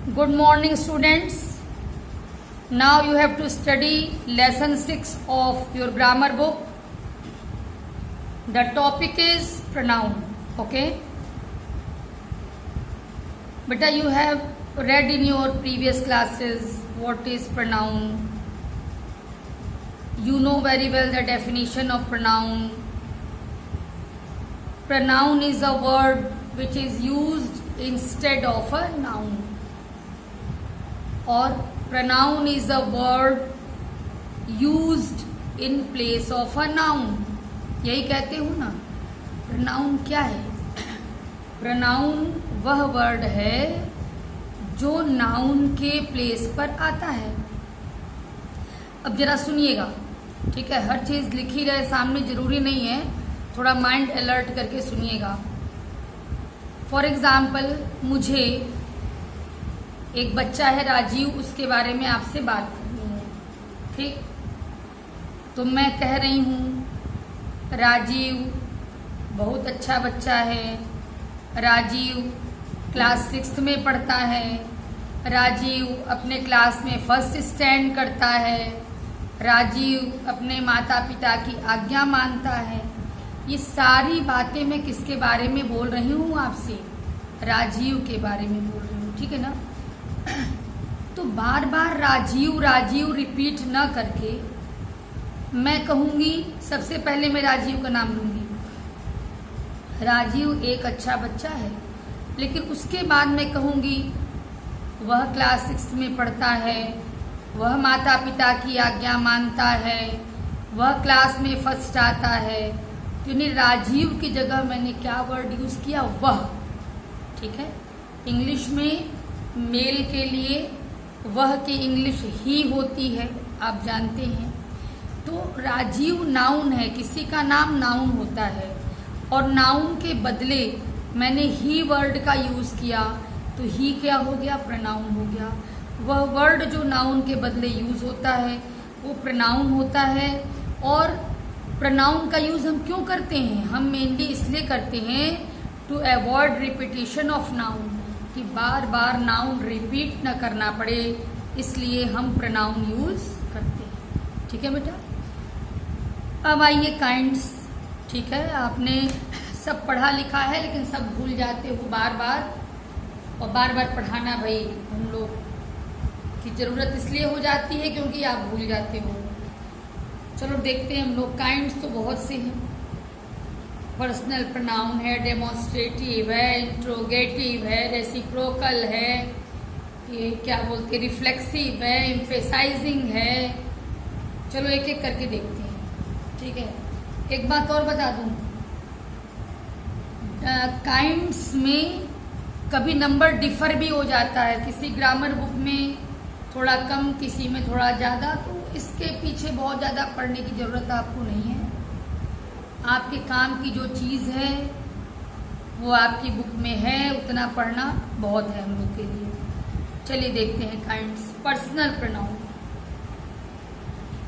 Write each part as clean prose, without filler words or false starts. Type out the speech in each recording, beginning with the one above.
Good morning, students. Now you have to study lesson 6 of your grammar book. The topic is pronoun. Okay? Beta, you have read in your previous classes what is pronoun. You know very well the definition of pronoun. Pronoun is a word which is used instead of a noun. और pronoun is a word used in place of a noun. यही कहते हो ना. pronoun क्या है? pronoun वह word है जो नाउन के प्लेस पर आता है. अब जरा सुनिएगा, ठीक है? हर चीज लिखी रहे सामने जरूरी नहीं है, थोड़ा माइंड अलर्ट करके सुनिएगा. फॉर एग्जाम्पल, मुझे एक बच्चा है राजीव, उसके बारे में आपसे बात करनी है. ठीक, तो मैं कह रही हूँ राजीव बहुत अच्छा बच्चा है, राजीव क्लास 6 में पढ़ता है, राजीव अपने क्लास में फर्स्ट स्टैंड करता है, राजीव अपने माता पिता की आज्ञा मानता है. ये सारी बातें मैं किसके बारे में बोल रही हूँ आपसे? राजीव के बारे में बोल रही हूँ. ठीक है ना? तो बार बार राजीव राजीव रिपीट न करके मैं कहूंगी, सबसे पहले मैं राजीव का नाम लूंगी. राजीव एक अच्छा बच्चा है, लेकिन उसके बाद मैं कहूंगी वह क्लास 6 में पढ़ता है, वह माता पिता की आज्ञा मानता है, वह क्लास में फर्स्ट आता है. तो राजीव की जगह मैंने क्या वर्ड यूज किया? वह. ठीक है? इंग्लिश में मेल के लिए वह की इंग्लिश ही होती है, आप जानते हैं. तो राजीव नाउन है, किसी का नाम नाउन होता है, और नाउन के बदले मैंने ही वर्ड का यूज किया, तो ही क्या हो गया? प्रोनाउन हो गया. वह वर्ड जो नाउन के बदले यूज होता है वो प्रोनाउन होता है. और प्रोनाउन का यूज हम क्यों करते हैं? हम मेनली इसलिए करते हैं to avoid repetition of noun, कि बार बार नाउन रिपीट न करना पड़े, इसलिए हम प्रोनाउन यूज करते हैं. ठीक है बेटा? अब आइए काइंड्स. ठीक है, आपने सब पढ़ा लिखा है, लेकिन सब भूल जाते हो बार बार, और बार बार पढ़ाना भाई हम लोग की जरूरत इसलिए हो जाती है क्योंकि आप भूल जाते हो. चलो देखते हैं हम लोग. काइंड्स तो बहुत से हैं. पर्सनल प्रोनाउन है, डेमोन्स्ट्रेटिव है, इंट्रोगेटिव है, रेसिप्रोकल है, ये क्या बोलते हैं, रिफ्लेक्सिव है, एम्फेसाइजिंग है. चलो एक एक करके देखते हैं. ठीक है? एक बात और बता दूं, काइंड्स में कभी नंबर डिफर भी हो जाता है. किसी ग्रामर बुक में थोड़ा कम, किसी में थोड़ा ज़्यादा. तो इसके पीछे बहुत ज़्यादा पढ़ने की ज़रूरत आपको नहीं है. आपके काम की जो चीज़ है वो आपकी बुक में है, उतना पढ़ना बहुत है हम लोग के लिए. चलिए देखते हैं काइंड्स. पर्सनल प्रोनाउन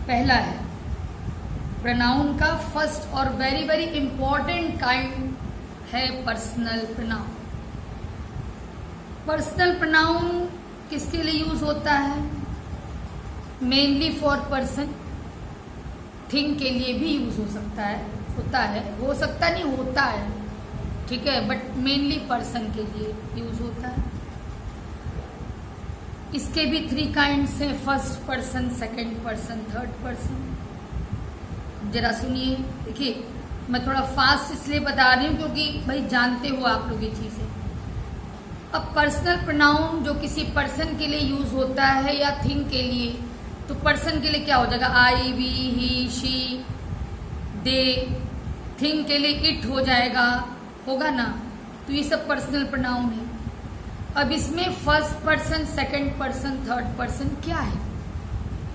पहला है. प्रोनाउन का फर्स्ट और वेरी वेरी इंपॉर्टेंट काइंड है पर्सनल प्रोनाउन. पर्सनल प्रोनाउन किसके लिए यूज होता है? Mainly for person. थिंग के लिए भी यूज हो सकता है, होता है, हो सकता नहीं, होता है. ठीक है? बट मेनली पर्सन के लिए यूज होता है. इसके भी 3 काइंड्स हैं. First person, second person, third person. जरा सुनिए. देखिए, मैं थोड़ा फास्ट इसलिए बता रही हूँ क्योंकि भाई जानते हो आप लोग ये चीजें. अब पर्सनल प्रोनाउन जो किसी पर्सन के लिए यूज होता है या थिंग के लिए, तो पर्सन के लिए क्या हो जाएगा? I, we, he, she, they. Thing के लिए इट हो जाएगा, होगा ना? तो ये सब पर्सनल प्रोनाउन है. अब इसमें first person, second person, third person क्या है?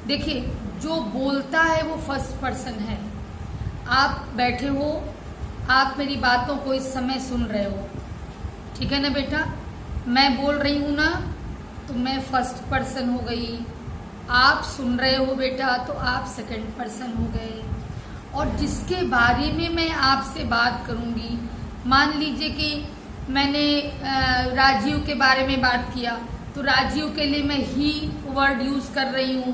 देखिए, जो बोलता है वो फर्स्ट पर्सन है. आप बैठे हो, आप मेरी बातों को इस समय सुन रहे हो. ठीक है ना बेटा? मैं बोल रही हूं ना, तो मैं फर्स्ट पर्सन हो गई. आप सुन रहे हो बेटा, तो आप सेकंड पर्सन हो गए. और जिसके बारे में मैं आपसे बात करूंगी, मान लीजिए कि मैंने राजीव के बारे में बात किया, तो राजीव के लिए मैं ही वर्ड यूज कर रही हूँ,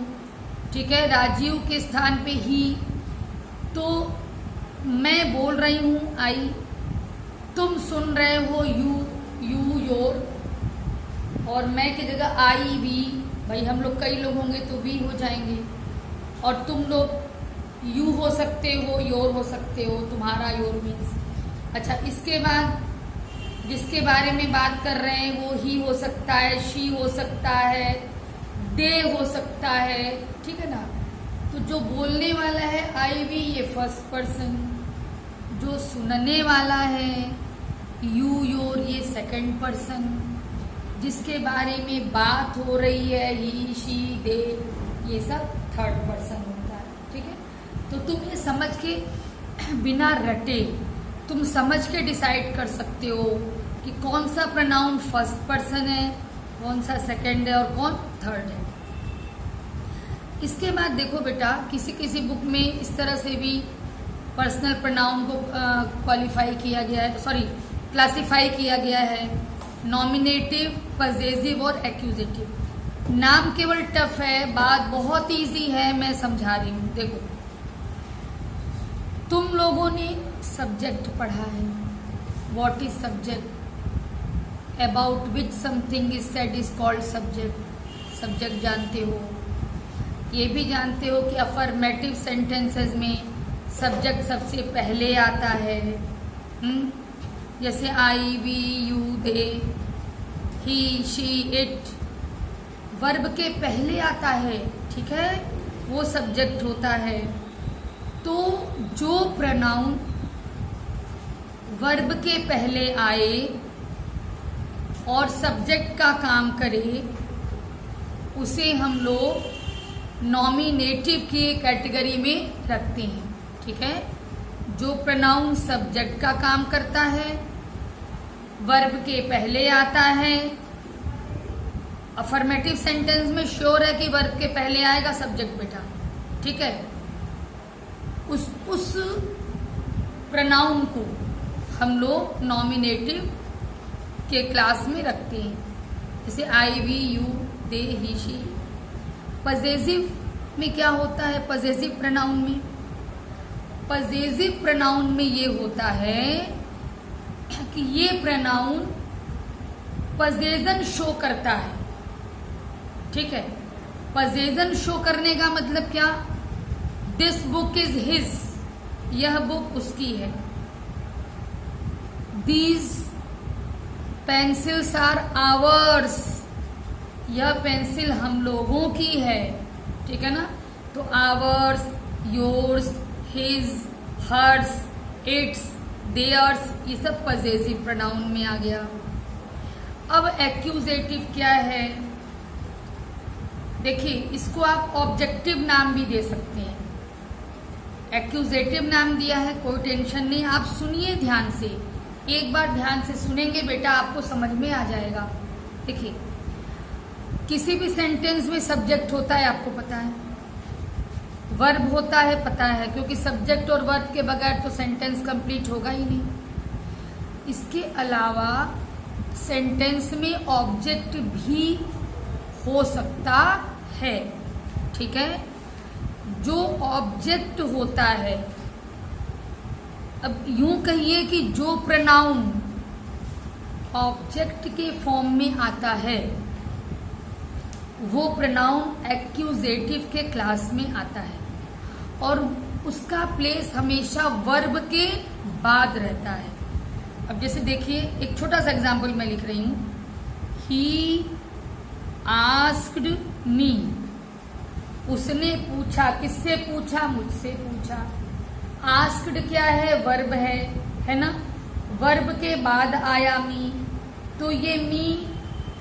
ठीक है, राजीव के स्थान पे ही। तो मैं बोल रही हूँ आई, तुम सुन रहे हो यू योर, और मैं की जगह आई वी, भाई हम लोग कई लोग होंगे तो वी हो जाएंगे, और तुम लोग यू हो सकते हो, योर हो सकते हो, तुम्हारा योर मीन्स। अच्छा, इसके बाद जिसके बारे में बात कर रहे हैं वो ही हो सकता है, शी हो सकता है, दे हो सकता है, ठीक है ना। तो जो बोलने वाला है आई वी, ये फर्स्ट पर्सन, जो सुनने वाला है यू योर, ये सेकंड पर्सन, जिसके बारे में बात हो रही है ही शी दे, ये सब थर्ड पर्सन होता है, ठीक है। तो तुम ये समझ के बिना रटे तुम समझ के डिसाइड कर सकते हो कि कौन सा प्रोनाउन फर्स्ट पर्सन है, कौन सा सेकंड है और कौन थर्ड है। इसके बाद देखो बेटा, किसी किसी बुक में इस तरह से भी पर्सनल प्रोनाउन को क्वालिफाई किया गया है, सॉरी क्लासिफाई किया गया है, नॉमिनेटिव, पजेसिव और एक्यूजेटिव। नाम केवल टफ है, बात बहुत इजी है, मैं समझा रही हूँ। देखो, तुम लोगों ने सब्जेक्ट पढ़ा है, what is subject, about which something is said is called subject. Subject जानते हो, ये भी जानते हो कि अफर्मेटिव सेंटेंसेस में सब्जेक्ट सबसे पहले आता है, जैसे I we you they, he she it, verb के पहले आता है, ठीक है, वो सब्जेक्ट होता है। तो जो प्रोनाउन वर्ब के पहले आए और सब्जेक्ट का काम करे, उसे हम लोग नॉमिनेटिव की कैटेगरी में रखते हैं, ठीक है। जो प्रोनाउन सब्जेक्ट का काम करता है, वर्ब के पहले आता है, अफर्मेटिव सेंटेंस में श्योर है कि वर्ब के पहले आएगा सब्जेक्ट बेटा, ठीक है। उस प्रोनाउन को हम लोग नॉमिनेटिव के क्लास में रखते हैं, जैसे I we you they he she. Possessive में क्या होता है, पजेसिव प्रोनाउन में, पजेसिव प्रोनाउन में ये होता है कि ये प्रोनाउन पजेशन शो करता है, ठीक है। पजेशन शो करने का मतलब क्या, दिस बुक इज हिज, यह बुक उसकी है। दीज पेंसिल्स आर आवर्स, यह पेंसिल हम लोगों की है, ठीक है ना। तो ours, yours, his, hers, its, theirs, ये सब पजेसिव प्रोनाउन में आ गया। अब एक्यूजेटिव क्या है, देखिए इसको आप ऑब्जेक्टिव नाम भी दे सकते हैं। एक्यूजेटिव नाम दिया है, कोई टेंशन नहीं, आप सुनिए ध्यान से, एक बार ध्यान से सुनेंगे बेटा आपको समझ में आ जाएगा। देखिए, किसी भी सेंटेंस में सब्जेक्ट होता है, आपको पता है, वर्ब होता है, पता है, क्योंकि सब्जेक्ट और वर्ब के बगैर तो सेंटेंस कंप्लीट होगा ही नहीं। इसके अलावा सेंटेंस में ऑब्जेक्ट भी हो सकता है, ठीक है। जो ऑब्जेक्ट होता है, अब यूं कहिए कि जो प्रोनाउन ऑब्जेक्ट के फॉर्म में आता है वो प्रोनाउन एक्यूजेटिव के क्लास में आता है, और उसका प्लेस हमेशा वर्ब के बाद रहता है। अब जैसे देखिए, एक छोटा सा एग्जांपल मैं लिख रही हूं, ही आस्क्ड मी, उसने पूछा, किससे पूछा, मुझसे पूछा। आस्क्ड क्या है, वर्ब है ना, वर्ब के बाद आया मी, तो ये मी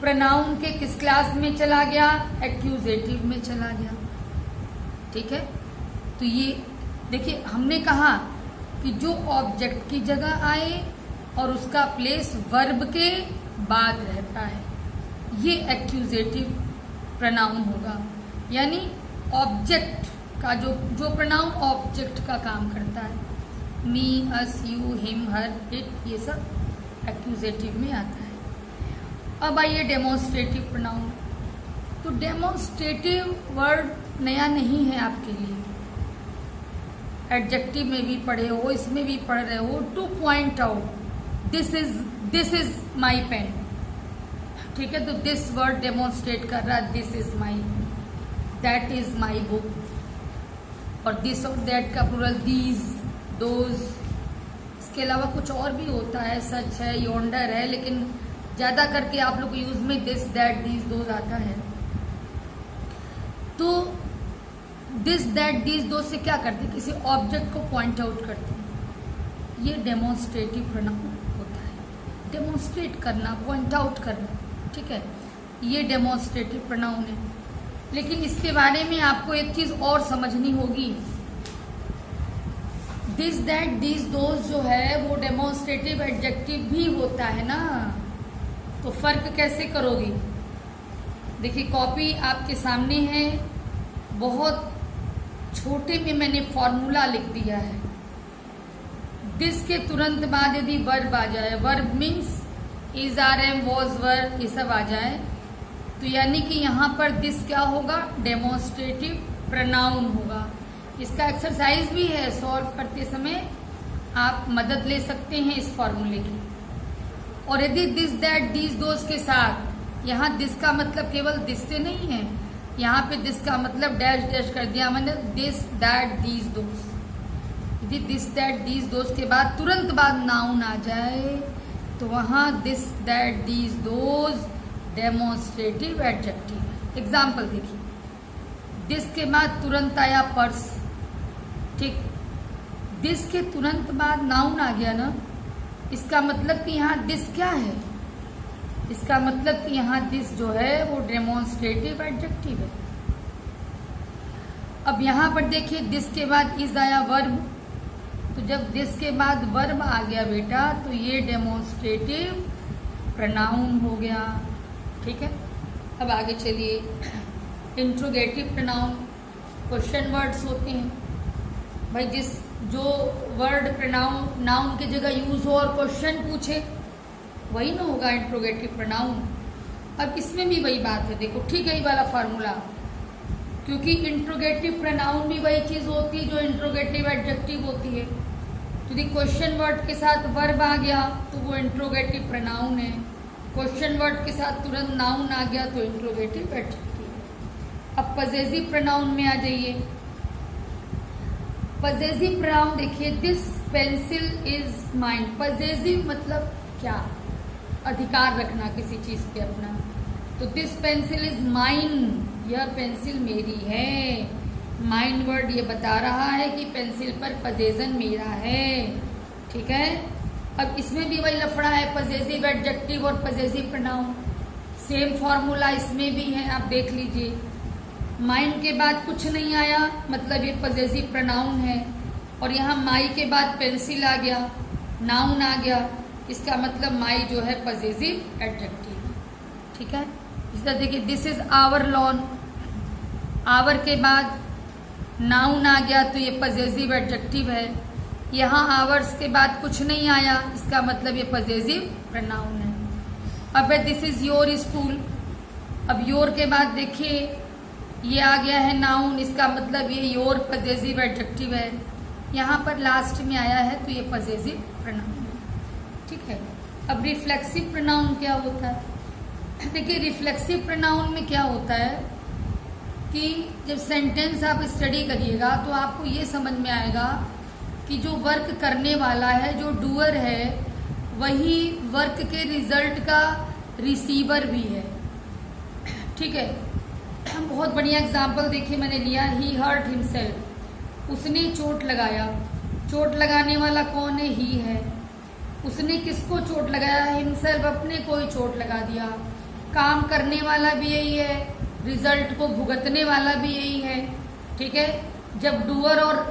प्रोनाउन के किस क्लास में चला गया, एक्यूजेटिव में चला गया, ठीक है। तो ये देखिए, हमने कहा कि जो ऑब्जेक्ट की जगह आए और उसका प्लेस वर्ब के बाद रहता है, ये एक्यूजेटिव प्रोनाउन होगा। यानी ऑब्जेक्ट का जो प्रोनाउन ऑब्जेक्ट का काम करता है, मी, अस, यू, हिम, हर, इट, ये सब एक्यूजेटिव में आता है। अब आइए डेमोन्स्ट्रेटिव प्रोनाउन। तो डेमोन्स्ट्रेटिव वर्ड नया नहीं है आपके लिए, एडजेक्टिव में भी पढ़े हो, इसमें भी पढ़ रहे हो। To point out this is my pen, ठीक है। तो दिस वर्ड डेमोन्स्ट्रेट कर रहा है this is my, that is my book, और दिस और दैट का प्लूरल दीज, दोज। इसके अलावा कुछ और भी होता है, सच है, योंडर है, लेकिन ज्यादा करके आप लोग यूज में दिस, दैट, दीज, दोज आता है। तो दिस, दैट, दीज, दोज से क्या करते हैं? किसी ऑब्जेक्ट को पॉइंट आउट करते हैं। ये डेमोन्स्ट्रेटिव प्रोनाउन होता है, डेमोन्स्ट्रेट करना, पॉइंट आउट करना, ठीक है। ये डेमोन्स्ट्रेटिव प्रोनाउन है। लेकिन इसके बारे में आपको एक चीज और समझनी होगी। दिस, दैट, दीज, दोज जो है वो डेमोन्स्ट्रेटिव एडजेक्टिव भी होता है ना, तो फर्क कैसे करोगी? देखिए कॉपी आपके सामने है, बहुत छोटे में मैंने फॉर्मूला लिख दिया है। दिस के तुरंत बाद यदि वर्ब आ जाए, verb means is, are, am, was, were, ये सब आ जाए, तो यानी कि यहाँ पर दिस क्या होगा? डेमोन्स्ट्रेटिव प्रोनाउन होगा। इसका एक्सरसाइज भी है, सॉल्व करते समय आप मदद ले सकते हैं इस फॉर्मूले की। और यदि दिस, दैट, दीज, दोज के साथ, यहाँ दिस का मतलब केवल दिस से नहीं है, यहाँ पे दिस का मतलब डैश डैश कर दिया मैंने, दिस, दैट, दीज, दोज। यदि दिस, दैट, दीज, दोज के बाद तुरंत बाद नाउन आ जाए, तो वहाँ this, that, these, those demonstrative adjective. Example देखिए, दिस के बाद तुरंत आया पर्स, ठीक। दिस के तुरंत बाद नाउन आ गया ना, इसका मतलब कि यहाँ दिस क्या है? इसका मतलब कि यहाँ दिस जो है वो डेमोन्स्ट्रेटिव एडजेक्टिव है। अब यहाँ पर देखिए दिस के बाद इज आया वर्ब, तो जब दिस के बाद वर्ब आ गया बेटा, तो ये डेमोन्स्ट्रेटिव प्रोनाउन हो गया, ठीक है। अब आगे चलिए, इंट्रोगेटिव प्रोनाउन, क्वेश्चन वर्ड्स होते हैं भाई। जो वर्ड प्रोनाउन नाउन की जगह यूज हो और क्वेश्चन पूछे, वही ना होगा इंट्रोगेटिव प्रोनाउन। अब इसमें भी वही बात है, देखो ठीक है ये वाला फार्मूला, क्योंकि इंट्रोगेटिव प्रोनाउन भी वही चीज होती है जो इंट्रोगेटिव एडजेक्टिव होती है। यदि क्वेश्चन वर्ड के साथ वर्ब आ गया तो वो इंट्रोगेटिव प्रोनाउन है, क्वेश्चन वर्ड के साथ तुरंत नाउन आ गया तो इंट्रोगेटिव एडजेक्टिव। अब पजेसिव प्रोनाउन में आ जाइए। पजेसिव प्रोनाउन देखिए, this pencil is mine. Possessive मतलब क्या? अधिकार रखना किसी चीज पे अपना। तो दिस पेंसिल इज माइन, यह पेंसिल मेरी है। माइन वर्ड ये बता रहा है कि पेंसिल पर पजेशन मेरा है, ठीक है। अब इसमें भी वही लफड़ा है, पजेसिव एडजेक्टिव और पजेसिव प्रोनाउन, सेम फॉर्मूला इसमें भी है, आप देख लीजिए। माइन के बाद कुछ नहीं आया, मतलब ये पजेसिव प्रोनाउन है, और यहाँ माई के बाद पेंसिल आ गया, नाउन आ गया, इसका मतलब माई जो है पजेसिव एडजेक्टिव, ठीक है। इस तरह देखिए, this is our lawn, our के बाद नाउन आ गया तो ये पजेसिव एडजेक्टिव है। यहाँ आवर्स के बाद कुछ नहीं आया, इसका मतलब ये पजेसिव प्रोनाउन है। अब है दिस इज योर स्कूल, अब योर के बाद देखिए ये आ गया है नाउन, इसका मतलब ये योर पजेसिव एडजेक्टिव है। यहाँ पर लास्ट में आया है तो ये पजेसिव प्रोनाउन है, ठीक है। अब रिफ्लेक्सिव प्रोनाउन क्या होता है? देखिए रिफ्लेक्सिव प्रोनाउन में क्या होता है कि जब सेंटेंस आप स्टडी करिएगा तो आपको ये समझ में आएगा कि जो वर्क करने वाला है, जो डूअर है, वही वर्क के रिजल्ट का रिसीवर भी है, ठीक है। बहुत बढ़िया एग्जाम्पल देखिए मैंने लिया, ही हर्ट हिमसेल्फ, उसने चोट लगाया। चोट लगाने वाला कौन है? ही है। उसने किसको चोट लगाया? हिमसेल्फ, अपने को ही चोट लगा दिया। काम करने वाला भी यही है, रिजल्ट को भुगतने वाला भी यही है, ठीक है। जब डूअर और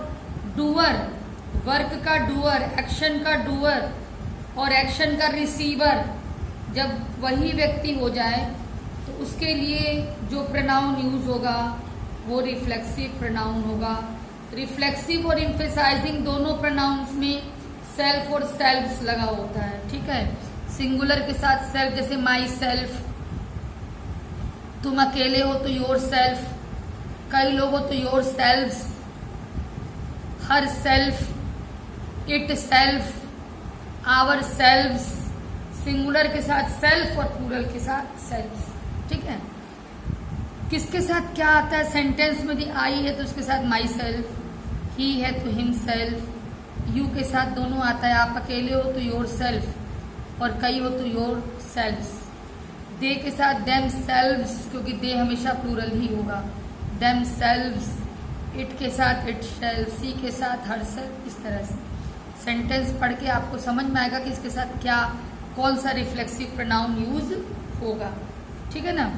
डूअर, वर्क का डूअर, एक्शन का डूअर और एक्शन का रिसीवर जब वही व्यक्ति हो जाए तो उसके लिए जो प्रोनाउन यूज होगा वो रिफ्लेक्सिव प्रोनाउन होगा। रिफ्लेक्सिव और एम्फेसाइजिंग दोनों प्रोनाउंस में सेल्फ और सेल्व्स लगा होता है, ठीक है। सिंगुलर के साथ सेल्फ, जैसे माई सेल्फ, तुम अकेले हो तो योर सेल्फ, कई लोग हो तो yourselves, herself, itself, ourselves, singular के साथ सेल्फ और प्लूरल के साथ सेल्फ। ठीक है, किसके साथ क्या आता है सेंटेंस में? यदि आई है तो उसके साथ माई सेल्फ, ही है तो हिम सेल्फ, यू के साथ दोनों आता है। आप अकेले हो तो योर सेल्फ और कई हो तो योर सेल्व्स। दे के साथ देम सेल्व्स, क्योंकि दे हमेशा प्लूरल ही होगा, देम सेल्व्स। इट के साथ इट सेल्फ, सी के साथ हर सेल्फ। इस तरह से सेंटेंस पढ़ के आपको समझ में आएगा कि इसके साथ क्या, कौन सा रिफ्लेक्सिव प्रोनाउन यूज होगा। ठीक है ना।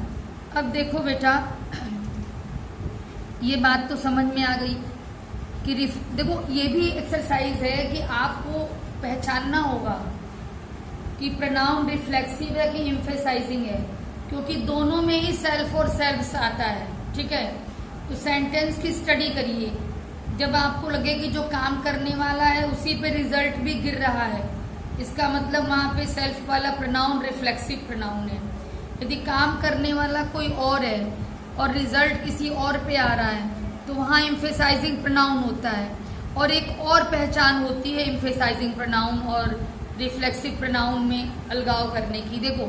अब देखो बेटा, ये बात तो समझ में आ गई कि देखो ये भी एक्सरसाइज है कि आपको पहचानना होगा कि प्रोनाउन रिफ्लेक्सिव है कि एम्फेसाइजिंग है, क्योंकि दोनों में ही सेल्फ और सेल्फ्स आता है। ठीक है, तो सेंटेंस की स्टडी करिए। जब आपको लगे कि जो काम करने वाला है उसी पे रिजल्ट भी गिर रहा है, इसका मतलब वहां पे सेल्फ वाला प्रोनाउन रिफ्लेक्सिव प्रोनाउन है। यदि काम करने वाला कोई और है और रिजल्ट किसी और पे आ रहा है तो वहाँ एम्फेसाइजिंग प्रोनाउन होता है। और एक और पहचान होती है एम्फेसाइजिंग प्रोनाउन और रिफ्लेक्सिव प्रोनाउन में अलगाव करने की। देखो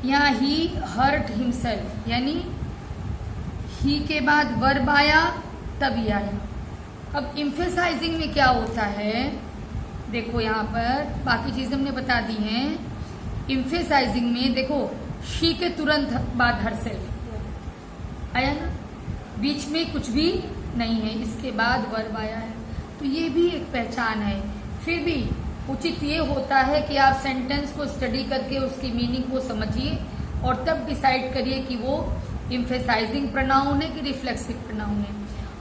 यहाँ ही हर्ट हिमसेल्फ, यानी ही के बाद वर्ब आया तभी आया। अब एम्फेसाइजिंग में क्या होता है, देखो यहाँ पर बाकी चीजें हमने बता दी हैं। एम्फेसाइजिंग में देखो शी के तुरंत बाद हर सेल्फ आया ना, बीच में कुछ भी नहीं है, इसके बाद वर्ब आया है, तो ये भी एक पहचान है। फिर भी उचित ये होता है कि आप सेंटेंस को स्टडी करके उसकी मीनिंग को समझिए और तब डिसाइड करिए कि वो एम्फेसाइजिंग प्रोनाउन है कि रिफ्लेक्सिव प्रोनाउन है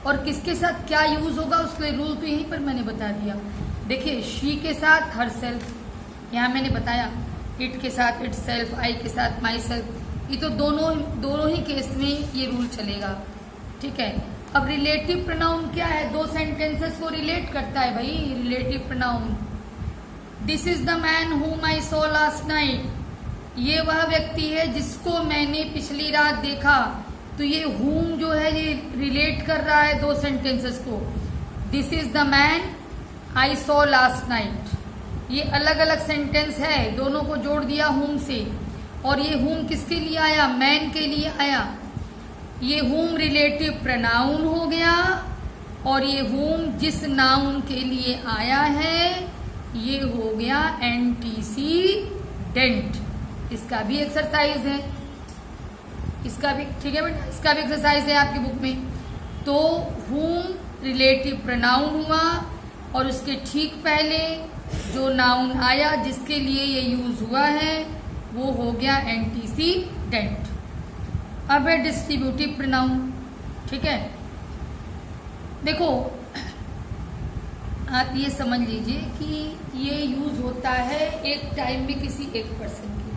और किसके साथ क्या यूज होगा। उसके रूल तो यहीं पर मैंने बता दिया। देखिए शी के साथ हर सेल्फ, यहाँ मैंने बताया, इट के साथ इट सेल्फ, आई के साथ माई सेल्फ, ये तो दोनों ही केस में ये रूल चलेगा। ठीक है, अब रिलेटिव प्रोनाउन क्या है, दो सेंटेंसेस को रिलेट करता है भाई relative pronoun. This is the man हुम आई सॉ लास्ट नाइट, ये वह व्यक्ति है जिसको मैंने पिछली रात देखा। तो ये हुम जो है ये रिलेट कर रहा है दो सेंटेंसेस को। This is the man I saw last night, ये अलग अलग सेंटेंस है, दोनों को जोड़ दिया हुम से। और ये हुम किसके लिए आया, मैन के लिए आया। ये हुम रिलेटिव प्रोनाउन हो गया और ये हुम जिस नाउन के लिए आया है ये हो गया एंटीसीडेंट। इसका भी एक्सरसाइज है, इसका भी ठीक है बेटा, इसका भी एक्सरसाइज है आपकी बुक में। तो हुम रिलेटिव प्रोनाउन हुआ और उसके ठीक पहले जो नाउन आया जिसके लिए ये यूज हुआ है वो हो गया एंटीसीडेंट। अब है डिस्ट्रीब्यूटिव प्रोनाउन। ठीक है, देखो आप ये समझ लीजिए कि ये यूज होता है एक टाइम में किसी एक पर्सन की।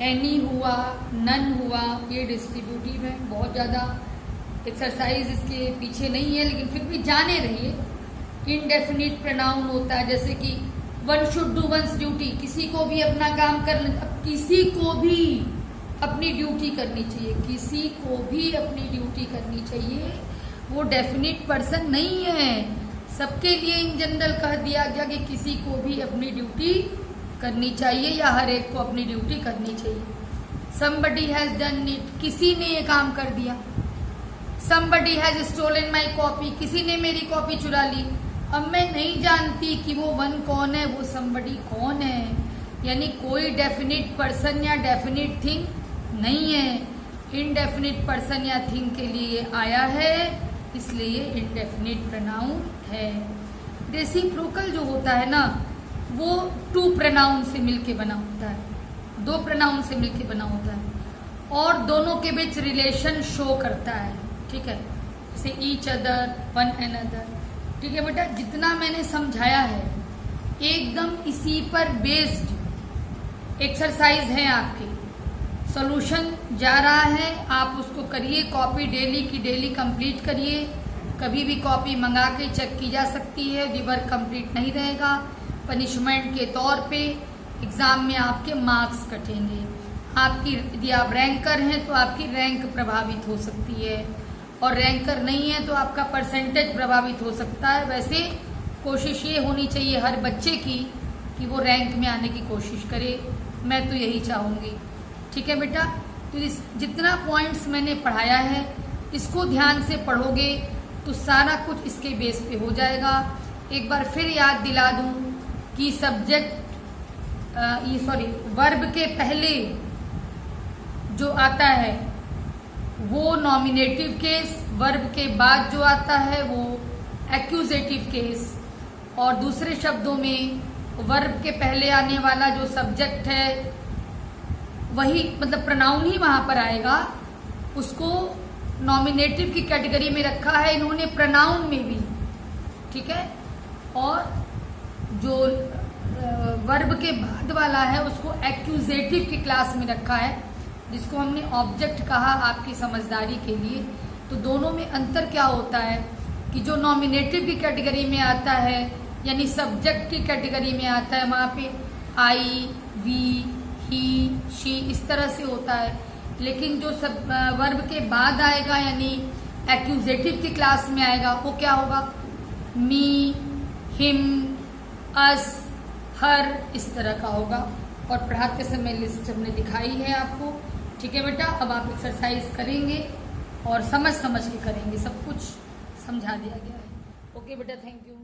एनी हुआ, नन हुआ, ये डिस्ट्रीब्यूटिव है। बहुत ज्यादा एक्सरसाइज इसके पीछे नहीं है, लेकिन फिर भी जाने रहिए। इनडेफिनिट प्रोनाउन होता है, जैसे कि one should do once duty, किसी को भी अपना काम करना, अब किसी को भी अपनी ड्यूटी करनी चाहिए, किसी को भी अपनी ड्यूटी करनी चाहिए। वो डेफिनिट पर्सन नहीं है, सबके लिए इन जनरल कह दिया गया कि किसी को भी अपनी ड्यूटी करनी चाहिए या हर एक को अपनी ड्यूटी करनी चाहिए। somebody has done it, किसी ने ये काम कर दिया। somebody has stolen my copy, किसी ने मेरी कॉपी चुरा ली। अब मैं नहीं जानती कि वो वन कौन है, वो somebody कौन है, यानी कोई डेफिनिट पर्सन या डेफिनिट थिंग नहीं है। इनडेफिनिट पर्सन या थिंग के लिए आया है, इसलिए इनडेफिनिट प्रोनाउन है। रेसिप्रोकल जो होता है ना वो टू प्रोनाउन से मिलके बना होता है, दो प्रोनाउन से मिलके बना होता है और दोनों के बीच रिलेशन शो करता है। ठीक है, जैसे ईच अदर, वन अनदर। ठीक है बेटा, जितना मैंने समझाया है एकदम इसी पर बेस्ड एक्सरसाइज है आपकी। सॉल्यूशन जा रहा है, आप उसको करिए, कॉपी डेली की डेली कंप्लीट करिए। कभी भी कॉपी मंगा के चेक की जा सकती है, यदि वर्क कंप्लीट नहीं रहेगा पनिशमेंट के तौर पे एग्ज़ाम में आपके मार्क्स कटेंगे। आपकी यदि आप रैंकर हैं तो आपकी रैंक प्रभावित हो सकती है, और रैंकर नहीं है तो आपका परसेंटेज प्रभावित हो सकता है। वैसे कोशिश ये होनी चाहिए हर बच्चे की कि वो रैंक में आने की कोशिश करे, मैं तो यही चाहूँगी। ठीक है बेटा, तो इस जितना पॉइंट्स मैंने पढ़ाया है इसको ध्यान से पढ़ोगे तो सारा कुछ इसके बेस पे हो जाएगा। एक बार फिर याद दिला दूं कि वर्ब के पहले जो आता है वो नॉमिनेटिव केस, वर्ब के बाद जो आता है वो एक्यूजेटिव केस, और दूसरे शब्दों में वर्ब के पहले आने वाला जो सब्जेक्ट है वही मतलब प्रोनाउन ही वहां पर आएगा, उसको नॉमिनेटिव की कैटेगरी में रखा है इन्होंने प्रोनाउन में भी। ठीक है, और जो वर्ब के बाद वाला है उसको एक्यूजेटिव की क्लास में रखा है, जिसको हमने ऑब्जेक्ट कहा आपकी समझदारी के लिए। तो दोनों में अंतर क्या होता है कि जो नॉमिनेटिव की कैटेगरी में आता है यानी सब्जेक्ट की कैटेगरी में आता है वहाँ पे आई, वी, ही, शी इस तरह से होता है, लेकिन जो सब वर्ब के बाद आएगा यानी एक्यूजेटिव की क्लास में आएगा वो क्या होगा, मी, हिम, अस, हर, इस तरह का होगा। और पढ़ाते समय लिस्ट हमने दिखाई है आपको। ठीक है बेटा, अब आप एक्सरसाइज करेंगे और समझ के करेंगे, सब कुछ समझा दिया गया है। ओके बेटा, थैंक यू।